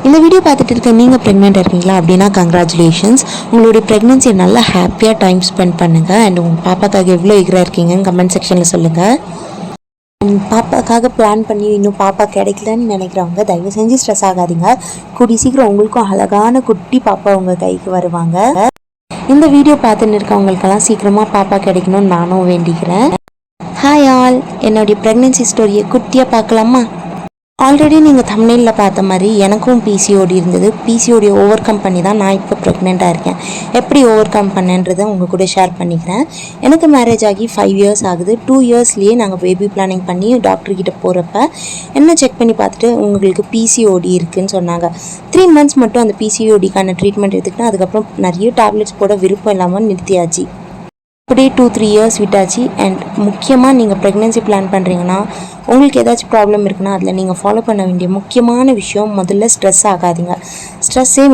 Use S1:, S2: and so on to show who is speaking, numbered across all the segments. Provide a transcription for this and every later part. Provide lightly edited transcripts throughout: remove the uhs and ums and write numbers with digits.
S1: இந்த வீடியோ பார்த்துட்டு இருக்க நீங்கள் ப்ரெக்னெண்ட்டாக இருக்கீங்களா அப்படின்னா கங்க்ராச்சுலேஷன்ஸ். உங்களுடைய ப்ரெக்னென்சியை நல்லா ஹாப்பியாக டைம் ஸ்பெண்ட் பண்ணுங்கள். அண்ட் உங்கள் பாப்பாக்காக எவ்வளோ ஈகராக இருக்கீங்கன்னு கமெண்ட் செக்ஷனில் சொல்லுங்கள். பாப்பாக்காக பிளான் பண்ணி இன்னும் பாப்பா கிடைக்கலன்னு நினைக்கிறவங்க தயவு செஞ்சு ஸ்ட்ரெஸ் ஆகாதீங்க. கூடி சீக்கிரம் உங்களுக்கும் அழகான குட்டி பாப்பா உங்கள் கைக்கு வருவாங்க. இந்த வீடியோ பார்த்துன்னு இருக்கவங்களுக்கெல்லாம் சீக்கிரமாக பாப்பா கிடைக்கணும்னு நானும் வேண்டிக்கிறேன். ஹாய் ஆல், என்னுடைய ப்ரெக்னென்சி ஸ்டோரியை குட்டியாக பார்க்கலாமா? ஆல்ரெடி நீங்கள் தம்ப்நெயிலில் பார்த்த மாதிரி எனக்கும் பிசிஓடி இருந்தது. பிசிஓடியை ஓவர் கம் பண்ணி தான் நான் இப்போ ப்ரெக்னெண்ட்டாக இருக்கேன். எப்படி ஓவர் கம் பண்ணேன்றதை உங்கள் கூட ஷேர் பண்ணிக்கிறேன். எனக்கு மேரேஜ் ஆகி 5 இயர்ஸ் ஆகுது. 2 இயர்ஸ்லேயே நாங்கள் பேபி பிளானிங் பண்ணி டாக்டர்கிட்ட போகிறப்ப என்ன செக் பண்ணி பார்த்துட்டு உங்களுக்கு பிசிஓடி இருக்குதுன்னு சொன்னாங்க. 3 மந்த்ஸ் மட்டும் அந்த பிசிஓடிக்கான ட்ரீட்மெண்ட் எடுத்துக்கிட்டேன். அதுக்கப்புறம் நிறைய டேப்லெட்ஸ் போட விருப்பம் இல்லாமல் நிறுத்தியாச்சு. அப்படியே 2-3 இயர்ஸ் விட்டாச்சு. அண்ட் முக்கியமாக நீங்கள் ப்ரெக்னென்சி பிளான் பண்ணுறீங்கன்னா உங்களுக்கு ஏதாச்சும் ப்ராப்ளம் இருக்குன்னா அதில் நீங்கள் ஃபாலோ பண்ண வேண்டிய முக்கியமான விஷயம், முதல்ல ஸ்ட்ரெஸ் ஆகாதீங்க. ஸ்ட்ரெஸ்ஸே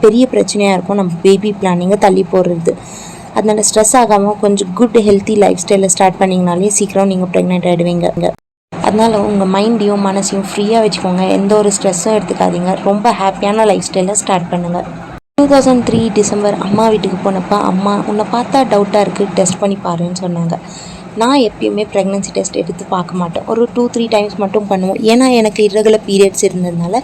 S1: பெரிய பிரச்சனையாக இருக்கும் நம்ம பேபி பிளானிங்கை தள்ளி போடுறது. அதனால் ஸ்ட்ரெஸ் ஆகாமல் கொஞ்சம் குட் ஹெல்த்தி லைஃப் ஸ்டைலை ஸ்டார்ட் பண்ணிங்கனாலே சீக்கிரம் நீங்கள் ப்ரெக்னென்ட் ஆகிடுவீங்க. அதனால் உங்கள் மைண்டையும் மனசையும் ஃப்ரீயாக வச்சுக்கோங்க. எந்த ஒரு ஸ்ட்ரெஸ்ஸும் எடுத்துக்காதீங்க. ரொம்ப ஹாப்பியான லைஃப் ஸ்டைலை ஸ்டார்ட் பண்ணுங்கள். 2003 டிசம்பர் அம்மா வீட்டுக்கு போனப்போ அம்மா உன்னை பார்த்தா டவுட்டாக இருக்குது, டெஸ்ட் பண்ணி பாருன்னு சொன்னாங்க. நான் எப்பயுமே ப்ரெக்னென்சி டெஸ்ட் எடுத்து பார்க்க மாட்டேன். ஒரு 2-3 டைம்ஸ் மட்டும் பண்ணுவோம். ஏன்னா எனக்கு இர்ரெகுலர் பீரியட்ஸ் இருந்ததுனால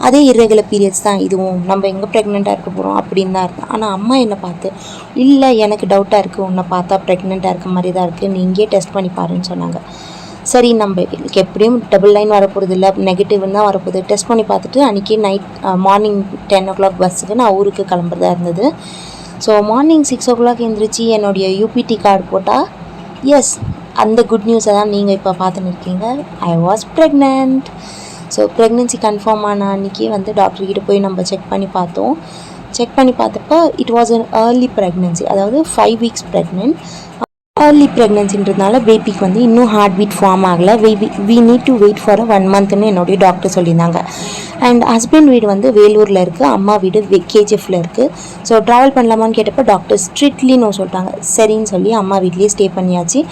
S1: அதே இர்ரெகுலர் பீரியட்ஸ் தான் இதுவும், நம்ம எங்கே ப்ரெக்னெண்ட்டாக இருக்க போகிறோம் அப்படின்னு தான் இருந்தேன். ஆனால் அம்மா என்னை பார்த்து இல்லை எனக்கு டவுட்டாக இருக்குது, உன்னை பார்த்தா ப்ரெக்னெண்ட்டாக இருக்க மாதிரி தான் இருக்குது, நீ இங்கேயே டெஸ்ட் பண்ணி பாருன்னு சொன்னாங்க. சரி, நம்ம எப்படியும் டபுள் லைன் வரப்போகிறது இல்லை, நெகட்டிவ்னு தான் வரப்போகுது. டெஸ்ட் பண்ணி பார்த்துட்டு அன்றைக்கி மார்னிங் 10 o'clock பஸ்ஸுக்கு நான் ஊருக்கு கிளம்புறதா இருந்தது. ஸோ மார்னிங் 6 o'clock எழுந்திரிச்சு என்னுடைய யூபிடி கார்டு போட்டால் எஸ், அந்த குட் நியூஸை தான் நீங்கள் இப்போ பார்த்துன்னு இருக்கீங்க. I was pregnant. So pregnancy confirm ஆன அன்றைக்கி டாக்டர்கிட்ட போய் நம்ம செக் பண்ணி பார்த்தோம். செக் பண்ணி பார்த்தப்போ it was an early pregnancy, அதாவது 5 weeks ப்ரெக்னென்ட். ஏர்லி ப்ரெக்னென்சின்றதுனால பேபிக்கு இன்னும் ஹார்ட் பீட் ஃபார்ம் ஆகலை. We need to wait for 1 monthன்னு என்னுடைய டாக்டர் சொல்லியிருந்தாங்க. அண்ட் ஹஸ்பண்ட் வீடு வேலூரில் இருக்குது, அம்மா வீடு கேஜிஎஃப்ல இருக்குது. ஸோ ட்ராவல் பண்ணலாமான்னு கேட்டப்போ டாக்டர் ஸ்ட்ரிக்ட்லி நோ சொல்லிட்டாங்க. சரின்னு சொல்லி அம்மா வீட்லேயே ஸ்டே பண்ணியாச்சு.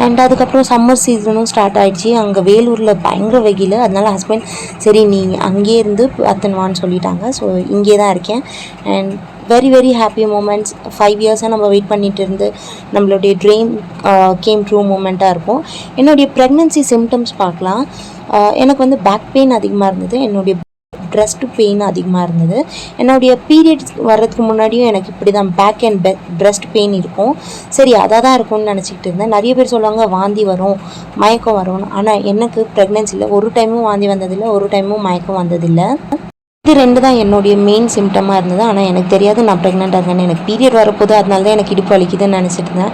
S1: அண்ட் அதுக்கப்புறம் சம்மர் சீசனும் ஸ்டார்ட் ஆகிடுச்சு. அங்கே வேலூரில் பயங்கர வெயில். அதனால் ஹஸ்பண்ட் சரி நீ அங்கேயே இருந்து பார்த்துன்னுவான்னு சொல்லிட்டாங்க. ஸோ இங்கே தான் இருக்கேன். And very happy moments. 5 இயர்ஸாக நம்ம வெயிட் பண்ணிகிட்டு இருந்து நம்மளுடைய ட்ரீம் கேம் ட்ரூ மூமெண்ட்டாக இருக்கும். என்னுடைய ப்ரெக்னென்சி சிம்டம்ஸ் பார்க்கலாம். எனக்கு பேக் பெயின் அதிகமாக இருந்தது. என்னுடைய ப்ரெஸ்ட் பெயின் அதிகமாக இருந்தது. என்னுடைய பீரியட்ஸ் வர்றதுக்கு முன்னாடியும் எனக்கு இப்படி தான் பேக் அண்ட் ப்ரெஸ்ட் பெயின் இருக்கும். சரி அதாக தான் இருக்கும்னு நினச்சிக்கிட்டு இருந்தேன். நிறைய பேர் சொல்லுவாங்க வாந்தி வரும், மயக்கம் வரும்னு. ஆனால் எனக்கு ப்ரெக்னென்சியில் ஒரு டைமும் வாந்தி வந்ததில்லை, ஒரு டைமும் மயக்கம் வந்ததில்லை. இது 2 தான் என்னுடைய மெயின் சிம்டமாக இருந்தது. ஆனால் எனக்கு தெரியாது நான் ப்ரெக்னெண்ட்டாக இருக்கேன்னு. எனக்கு பீரியட் வரப்போது, அதனால தான் எனக்கு இடுப்பு வலிக்குதுன்னு நினச்சிட்டு இருந்தேன்.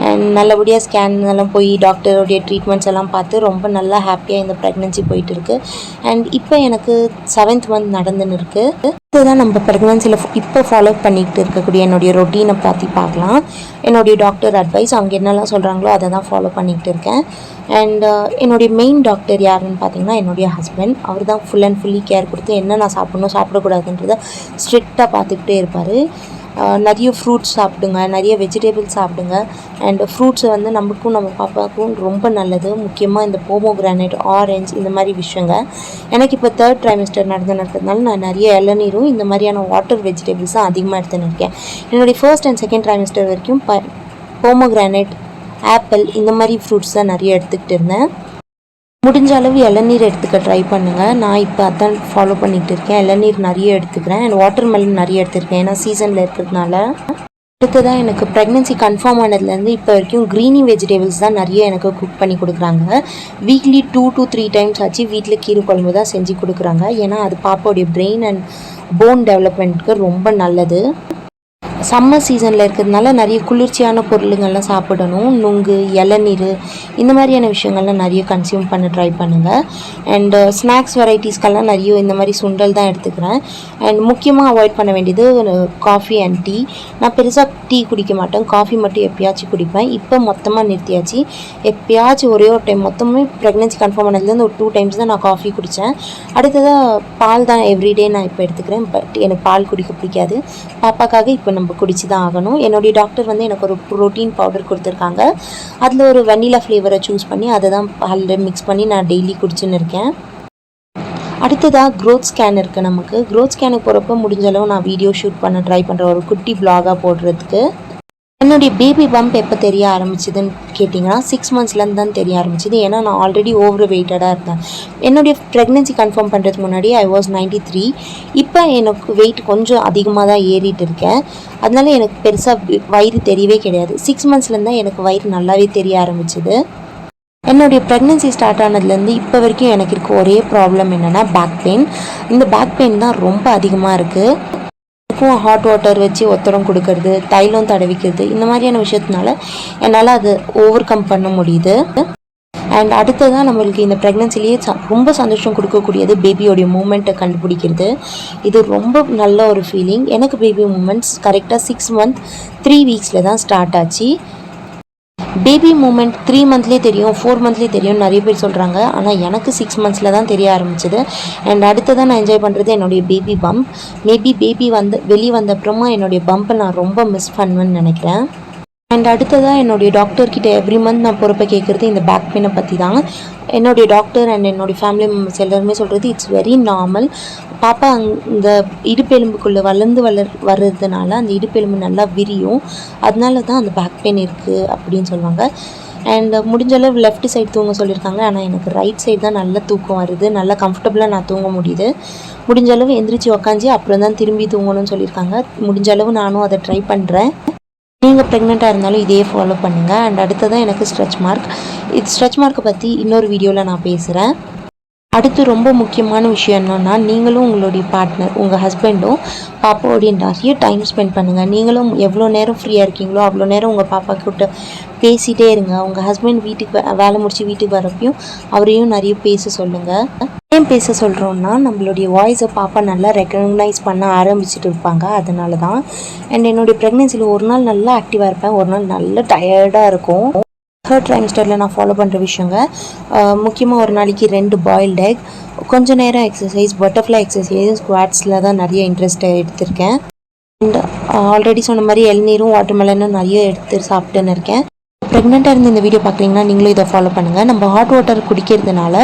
S1: அண்ட் நல்லபடியாக ஸ்கேன் எல்லாம் போய் டாக்டருடைய ட்ரீட்மெண்ட்ஸ் எல்லாம் பார்த்து ரொம்ப நல்லா ஹாப்பியாக இந்த ப்ரெக்னென்சி போயிட்டு இருக்குது. அண்ட் இப்போ எனக்கு 7th month நடந்துன்னு இருக்குது. இதுதான் நம்ம ப்ரெக்னென்சியில் இப்போ ஃபாலோ பண்ணிக்கிட்டு இருக்கக்கூடிய என்னுடைய ரொட்டீனை பற்றி பார்க்கலாம். என்னுடைய டாக்டர் அட்வைஸ் அவங்க என்னெல்லாம் சொல்கிறாங்களோ அதை தான் ஃபாலோ பண்ணிக்கிட்டு இருக்கேன். அண்ட் என்னுடைய மெயின் டாக்டர் யாருன்னு பார்த்தீங்கன்னா என்னுடைய ஹஸ்பண்ட். அவர் தான் ஃபுல் அண்ட் ஃபுல்லி கேர் கொடுத்து என்ன நான் சாப்பிடணும் சாப்பிடக்கூடாதுன்றதை ஸ்ட்ரிக்டாக பார்த்துக்கிட்டே இருப்பார். நிறைய ஃப்ரூட்ஸ் சாப்பிடுங்க, நிறைய வெஜிடபிள்ஸ் சாப்பிடுங்க. அண்ட் ஃப்ரூட்ஸ் நமக்கும் நம்ம பாப்பாவுக்கும் ரொம்ப நல்லது. முக்கியமாக இந்த போமோகிரானேட், ஆரஞ்சு, இந்த மாதிரி விஷயங்க. எனக்கு இப்போ 3rd trimester நடக்கிறதுனால நான் நிறைய இளநீரும் இந்த மாதிரியான வாட்டர் வெஜிடபிள்ஸும் அதிகமாக எடுத்துன்னு இருக்கேன். என்னுடைய 1st and 2nd trimester வரைக்கும் போமோகிரானேட், ஆப்பிள் இந்த மாதிரி ஃப்ரூட்ஸ் தான் நிறைய எடுத்துக்கிட்டு இருந்தேன். முடிஞ்ச அளவு இளநீர் எடுத்துக்க ட்ரை பண்ணுங்கள். நான் இப்போ அதான் ஃபாலோ பண்ணிகிட்டு இருக்கேன். இளநீர் நிறைய எடுத்துக்கிறேன். அண்ட் வாட்டர் மெலன் நிறைய எடுத்துருக்கேன், ஏன்னா சீசனில் இருக்கிறதுனால. அடுத்ததான் எனக்கு ப்ரெக்னென்சி கன்ஃபார்ம் ஆனதுலேருந்து இப்போ வரைக்கும் க்ரீனி வெஜிடபிள்ஸ் தான் நிறைய எனக்கு குக் பண்ணி கொடுக்குறாங்க. வீக்லி 2 to 3 times ஆச்சு வீட்டில் கீரை குழம்பு தான் செஞ்சு கொடுக்குறாங்க. ஏன்னா அது பாப்பாவுடைய பிரெயின் அண்ட் போன் டெவலப்மெண்ட்டுக்கு ரொம்ப நல்லது. சம்மர் சீசனில் இருக்கிறதுனால நிறைய குளிர்ச்சியான பொருளுங்கள்லாம் சாப்பிடணும். நுங்கு, இளநீர் இந்த மாதிரியான விஷயங்கள்லாம் நிறைய கன்சியூம் பண்ண ட்ரை பண்ணுங்கள். அண்டு ஸ்நாக்ஸ் வெரைட்டிஸ்க்கெல்லாம் நிறைய இந்த மாதிரி சுண்டல் தான் எடுத்துக்கிறேன். அண்ட் முக்கியமாக அவாய்ட் பண்ண வேண்டியது காஃபி அண்ட் டீ. நான் பெருசாக டீ குடிக்க மாட்டேன், காஃபி மட்டும் எப்பயாச்சும் குடிப்பேன். இப்போ மொத்தமாக நிறுத்தியாச்சு. எப்பயாச்சும் ஒரே ஒரு டைம், மொத்தமே ப்ரெக்னென்சி கன்ஃபார்ம் ஆனதுலேருந்து ஒரு 2 times தான் நான் காஃபி குடித்தேன். அடுத்ததாக பால் தான் எவ்ரிடே நான் இப்போ எடுத்துக்கிறேன். பட் எனக்கு பால் குடிக்க பிடிக்காது. பாப்பாக்காக இப்போ நம்ம குடிச்சு தான் ஆகணும். என்னுடைய டாக்டர் எனக்கு ஒரு ப்ரோட்டீன் பவுடர் கொடுத்துருக்காங்க. அதில் ஒரு வெண்ணிலா ஃப்ளேவரை சூஸ் பண்ணி அதை தான் பாலில் மிக்ஸ் பண்ணி நான் டெய்லி குடிச்சுன்னு இருக்கேன். அடுத்ததாக க்ரோத் ஸ்கேன் இருக்குது நமக்கு. க்ரோத் ஸ்கேனுக்கு போகிறப்ப முடிஞ்ச அளவு நான் வீடியோ ஷூட் பண்ண ட்ரை பண்ணுறேன், ஒரு குட்டி வ்ளாகாக போடுறதுக்கு. என்னுடைய பேபி பம்ப் எப்போ தெரிய ஆரம்பிச்சிதுன்னு கேட்டிங்கன்னா 6 monthsலேருந்து தான் தெரிய ஆரம்பிச்சிது. ஏன்னா நான் ஆல்ரெடி ஓவர் வெயிட்டடாக இருந்தேன். என்னுடைய ப்ரெக்னென்சி கன்ஃபார்ம் பண்ணுறதுக்கு முன்னாடி I was 93. இப்போ எனக்கு வெயிட் கொஞ்சம் அதிகமாக தான் ஏறிட்டு இருக்கேன். அதனால எனக்கு பெருசாக வயிறு தெரியவே கிடையாது. 6 monthsலேருந்து தான் எனக்கு வயிறு நல்லாவே தெரிய ஆரம்பிச்சிது. என்னுடைய ப்ரெக்னென்சி ஸ்டார்ட் ஆனதுலேருந்து இப்போ வரைக்கும் எனக்கு இருக்க ஒரே ப்ராப்ளம் என்னென்னா பேக் பெயின். இந்த பேக் பெயின் தான் ரொம்ப அதிகமாக இருக்குது. ஹாட் வாட்டர் வச்சு ஒத்தடம் கொடுக்கறது, தைலம் தடவிக்கிறது, இந்த மாதிரியான விஷயத்தினால என்னால் அது ஓவர் கம் பண்ண முடியுது. அண்ட் அடுத்ததான் நம்மளுக்கு இந்த ப்ரெக்னென்சிலேயே ரொம்ப சந்தோஷம் கொடுக்கக்கூடியது பேபியோடைய மூமெண்ட்டை கண்டுபிடிக்கிறது. இது ரொம்ப நல்ல ஒரு ஃபீலிங். எனக்கு பேபி மூமெண்ட்ஸ் கரெக்டாக 6 months 3 weeksல தான் ஸ்டார்ட் ஆச்சு. பேபி மூமெண்ட் 3 monthsலேயே தெரியும், 4 monthsலேயே தெரியும் நிறைய பேர் சொல்கிறாங்க. ஆனால் எனக்கு 6 monthsல தான் தெரிய ஆரம்பிச்சிது. அண்ட் அடுத்ததான் நான் என்ஜாய் பண்ணுறது என்னுடைய பேபி பம்ப். மேபி பேபி வெளியே வந்த அப்புறமா என்னுடைய பம்பை நான் ரொம்ப மிஸ் பண்ணுவேன்னு நினைக்கிறேன். அண்ட் அடுத்ததாக என்னுடைய டாக்டர்கிட்ட எவ்ரி மந்த் நான் பொறுப்பை கேட்குறது இந்த பேக் பெயினை பற்றி தான். என்னுடைய டாக்டர் அண்ட் என்னுடைய ஃபேமிலி மெம்பர்ஸ் எல்லாருமே சொல்கிறது இட்ஸ் வெரி நார்மல். பாப்பா இந்த இடுப்பெலும்புக்குள்ளே வர்றதுனால அந்த இடுப்பெலும்பு நல்லா விரியும், அதனால தான் அந்த பேக் பெயின் இருக்குது அப்படின்னு சொல்லுவாங்க. அண்ட் முடிஞ்சளவு லெஃப்ட் சைடு தூங்க சொல்லியிருக்காங்க. ஆனால் எனக்கு ரைட் சைடு தான் நல்லா தூக்கம் வருது, நல்லா கம்ஃபர்டபுளாக நான் தூங்க முடியுது. முடிஞ்சளவு எந்திரிச்சு உக்காஞ்சி அப்புறம் தான் திரும்பி தூங்கணும்னு சொல்லியிருக்காங்க. முடிஞ்சளவு நானும் அதை ட்ரை பண்ணுறேன். நீங்கள் ப்ரெக்னெண்ட்டாக இருந்தாலும் இதே ஃபாலோ பண்ணுங்கள். அண்ட் அடுத்ததான் எனக்கு ஸ்ட்ரெச் மார்க். ஸ்ட்ரெச் மார்க்கை பற்றி இன்னொரு வீடியோவில் நான் பேசுகிறேன். அடுத்து ரொம்ப முக்கியமான விஷயம் என்னென்னா, நீங்களும் உங்களுடைய பார்ட்னர், உங்கள் ஹஸ்பண்டும் பாப்பாவோடைய நிறைய டைம் ஸ்பெண்ட் பண்ணுங்கள். நீங்களும் எவ்வளோ நேரம் ஃப்ரீயாக இருக்கீங்களோ அவ்வளோ நேரம் உங்கள் பாப்பா கிட்ட பேசிகிட்டே இருங்க. உங்கள் ஹஸ்பண்ட் வீட்டுக்கு வேலை முடிச்சு வீட்டுக்கு வரப்பையும் அவரையும் நிறைய பேச சொல்லுங்கள். ஏன் பேச சொல்கிறோன்னா, நம்மளுடைய வாய்ஸை பாப்பா நல்லா ரெக்கக்னைஸ் பண்ண ஆரம்பிச்சுட்டு இருப்பாங்க, அதனால தான். அண்ட் என்னுடைய ப்ரெக்னென்சியில் ஒரு நாள் நல்லா ஆக்டிவாக இருப்பேன், ஒரு நாள் நல்லா டயர்டாக இருக்கும். தேர்ட் ட்ரைமஸ்டரில் நான் ஃபாலோ பண்ணுற விஷயங்க முக்கியமாக ஒரு நாளைக்கு 2 பாயில்ட் எக், கொஞ்சம் நேரம் எக்ஸசைஸ், பட்டர்ஃப்ளை எக்ஸசைஸ், ஸ்குவாட்ஸில் தான் நிறைய இன்ட்ரெஸ்ட்டாக எடுத்திருக்கேன். அண்ட் ஆல்ரெடி சொன்ன மாதிரி இளநீரும் வாட்டர்மெலனும் நிறைய எடுத்து சாப்பிட்டுன்னு இருக்கேன். ப்ரெக்னெண்ட்டாக இருந்து இந்த வீடியோ பார்க்குறீங்கன்னா நீங்களும் இதை ஃபாலோ பண்ணுங்கள். நம்ம ஹாட் வாட்டர் குடிக்கிறதுனால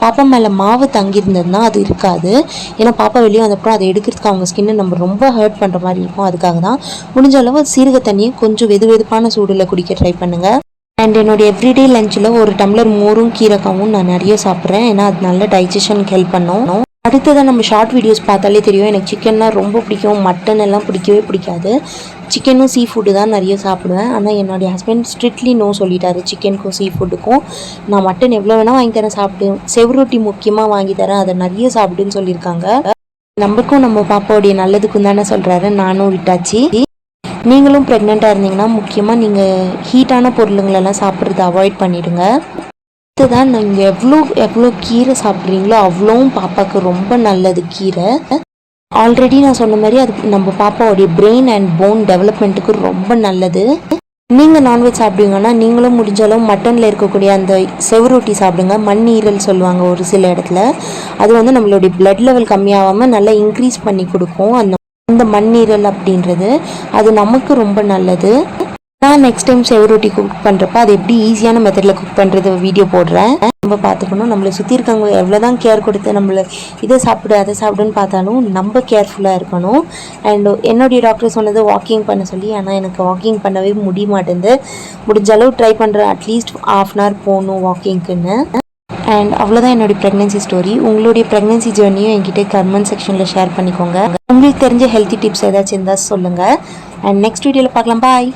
S1: பாப்பா மேலே மாவு தங்கியிருந்ததுன்னா அது இருக்காது. ஏன்னா பாப்பா வெளியே வந்தப்பறம் அதை எடுக்கிறதுக்கு அவங்க ஸ்கின்னை நம்ம ரொம்ப ஹர்ட் பண்ணுற மாதிரி இருக்கும். அதுக்காக தான் முடிஞ்ச அளவு சீரக தண்ணியை கொஞ்சம் வெதுவெதுப்பான சூடில் குடிக்க ட்ரை பண்ணுங்கள். அண்ட் என்னுடைய எவ்ரிடே லஞ்சில் ஒரு டம்ளர் மோரும் கீரைக்காவும் நான் நிறைய சாப்பிட்றேன். ஏன்னா அது நல்ல டைஜஷனுக்கு ஹெல்ப் பண்ணும். அடுத்ததாக நம்ம ஷார்ட் வீடியோஸ் பார்த்தாலே தெரியும், எனக்கு சிக்கன்லாம் ரொம்ப பிடிக்கும், மட்டன் எல்லாம் பிடிக்கவே பிடிக்காது. சிக்கனும் சீ ஃபுட்டு தான் நிறைய சாப்பிடுவேன். ஆனால் என்னுடைய ஹஸ்பண்ட் ஸ்ட்ரிக்ட்லி நோ சொல்லிட்டாரு சிக்கனுக்கும் சீ ஃபுட்டுக்கும். நான் மட்டன் எவ்வளோ வேணால் வாங்கி தரேன், சாப்பிடு, செவ்ரொட்டி முக்கியமாக வாங்கி தரேன், அதை நிறைய சாப்பிடுன்னு சொல்லியிருக்காங்க. நம்மளுக்கும் நம்ம பாப்பாவுடைய நல்லதுக்கும் தானே சொல்கிறாரு, நானும் விட்டாச்சு. நீங்களும் ப்ரெக்னெண்ட்டாக இருந்தீங்கன்னா முக்கியமாக நீங்கள் ஹீட்டான பொருளுங்களெல்லாம் சாப்பிட்றத அவாய்ட் பண்ணிவிடுங்க. இதுதான் நீங்கள் எவ்வளோ கீரை சாப்பிட்றீங்களோ அவ்வளோவும் பாப்பாவுக்கு ரொம்ப நல்லது கீரை. ஆல்ரெடி நான் சொன்ன மாதிரி அது நம்ம பாப்பாவுடைய பிரெயின் அண்ட் போன் டெவலப்மெண்ட்டுக்கு ரொம்ப நல்லது. நீங்கள் நான்வெஜ் சாப்பிடுவீங்கன்னா நீங்களும் முடிஞ்ச அளவு மட்டனில் இருக்கக்கூடிய அந்த செவரொட்டி சாப்பிடுங்க. மண்ணீரல் சொல்லுவாங்க ஒரு சில இடத்துல. அது வந்து நம்மளுடைய பிளட் லெவல் கம்மியாகாமல் நல்லா இன்க்ரீஸ் பண்ணி கொடுக்கும். அந்த மண்ணீரல் அப்படின்றது அது நமக்கு ரொம்ப நல்லது. நான் நெக்ஸ்ட் டைம் செவரொட்டி குக் பண்ணுறப்ப அது எப்படி ஈஸியான மெத்தடில் குக் பண்ணுறது வீடியோ போடுறேன். நம்ம பார்த்துக்கணும், நம்மளை சுற்றி இருக்கவங்க எவ்வளோ தான் கேர் கொடுத்து நம்மளை இதை சாப்பிடு அதை சாப்பிடுன்னு பார்த்தாலும் நம்ம கேர்ஃபுல்லாக இருக்கணும். அண்ட் என்னுடைய டாக்டர் சொன்னது வாக்கிங் பண்ண சொல்லி, ஆனால் எனக்கு வாக்கிங் பண்ணவே முடிய மாட்டேங்குது. முடிஞ்ச அளவு ட்ரை பண்ணுறேன், அட்லீஸ்ட் 1/2 hour போகணும் வாக்கிங்க்குன்னு. அண்ட் அவ்வளோதான் என்னுடைய ப்ரெக்னென்சி ஸ்டோரி. உங்களுடைய ப்ரெக்னென்சி ஜேர்னியும் என்கிட்ட கமெண்ட் செக்ஷனில் ஷேர் பண்ணிக்கோங்க. உங்களுக்கு தெரிஞ்ச ஹெல்த்தி டிப்ஸ் ஏதாச்சும் இருந்தால் சொல்லுங்கள். அண்ட் நெக்ஸ்ட் வீடியோவில் பார்க்கலாம். பாய்.